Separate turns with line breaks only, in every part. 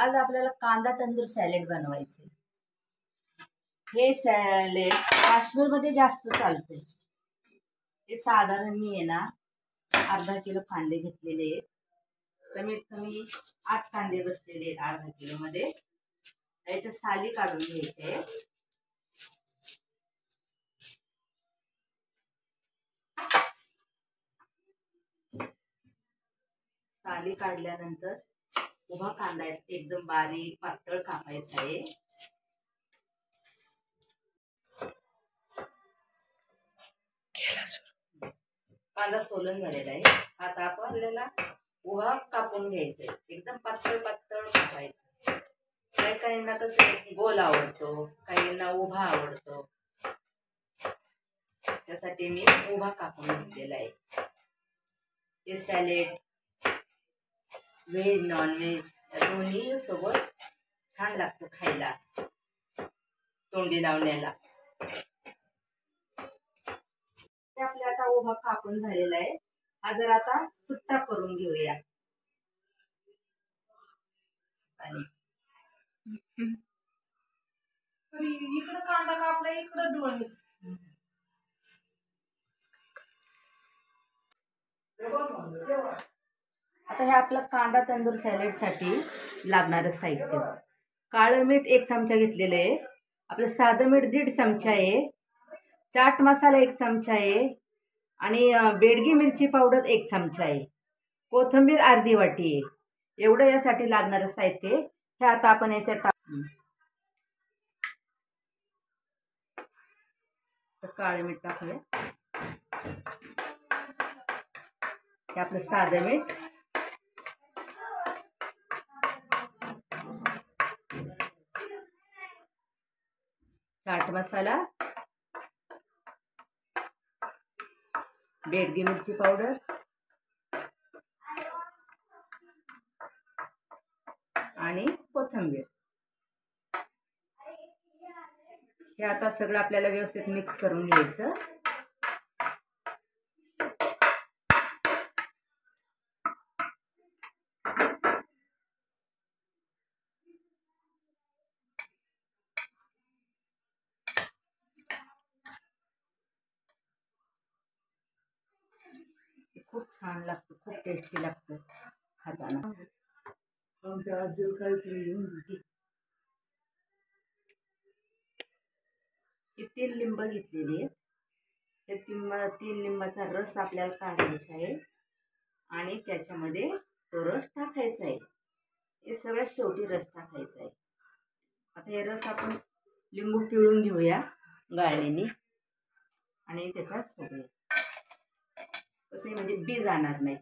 आज आपल्याला कांदा तंदूर सॅलेड बनवायचे। हे सॅलेड काश्मीरमध्ये जास्त चालते। हे साधारण मी आहे ना अर्धा किलो कांदे घेतलेले आहेत। कमीत कमी 8 कांदे बसलेले आहेत अर्धा किलो मध्ये। त्याच्या साली काढून घ्यायचे। साली काढल्यानंतर उभा कांदा एकदम बारीक पातळ कापायचा आहे। कांदा सोलून झालेला आहे। आता आपल्याला उभा कापून घ्यायचा आहे। एकदम पातळ पातळ कापायचा। काही काहींना कसं गोल आवडतो, काहींना उभा आवडतो, त्यासाठी मी उभा कापून घेतलेला आहे। हे सॅलेड व्हेज नॉन व्हेज दोन्ही सोबत छान लागतं खायला, तोंडी लावण्याला। आपल्या आता उभा कापून झालेला आहे। हा जर आता सुट्टा करून घेऊया। इकडं कांदा कापला, इकडं डोळे। आता हे आपलं कांदा तंदूर सॅलेड साठी लागणारं साहित्य: काळं मीठ 1 चमचा घेतलेलं आहे, आपलं साधं मीठ 1.5 चमचा आहे, चाट मसाला 1 चमचा आहे आणि बेडगी मिरची पावडर 1 चमचा आहे, कोथिंबीर अर्धी वाटी आहे। एवढं यासाठी लागणारं साहित्य हे आता आपण याच्यात टाकू। काळं मीठ टाकूया, हे आपलं साधं मीठ, चाट मसाला, बेडगी मिरची पावडर आणि कोथिंबीर। हे आता सगळं आपल्याला व्यवस्थित मिक्स करून घ्यायचं। खूप छान लागतं, खूप टेस्टी लागतं खाताना। हे 3 लिंब घेतलेली आहेत। ते 3 लिंबाचा रस आपल्याला काढायचा आहे आणि त्याच्यामध्ये तो रस टाकायचा आहे। हे सगळ्यात शेवटी रस टाकायचा आहे। आता हे रस आपण लिंबू पिळून घेऊया गाळणीने आणि त्याच्यात सोडूया, तसे म्हणजे बी जाणार नाही।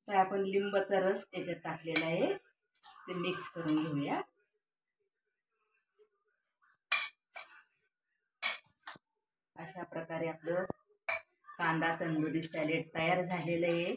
तर आपण लिंबाचा रस त्याच्यात टाकलेला आहे, ते मिक्स करून घेऊया। अशा प्रकारे आपलं कांदा तंदुरी सॅलेड तयार झालेलं आहे।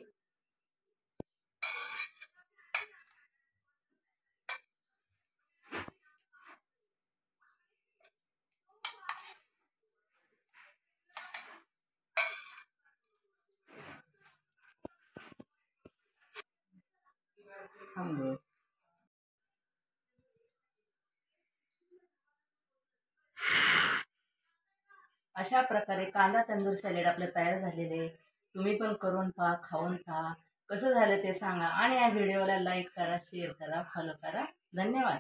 अशा प्रकारे कांदा तंदूर सॅलेड आपलं तयार झालेलं आहे. तुम्ही पण करून पहा, खाऊन पहा, कसं झालं ते सांगा आणि या व्हिडिओला लाईक करा, शेअर करा, फॉलो करा. धन्यवाद.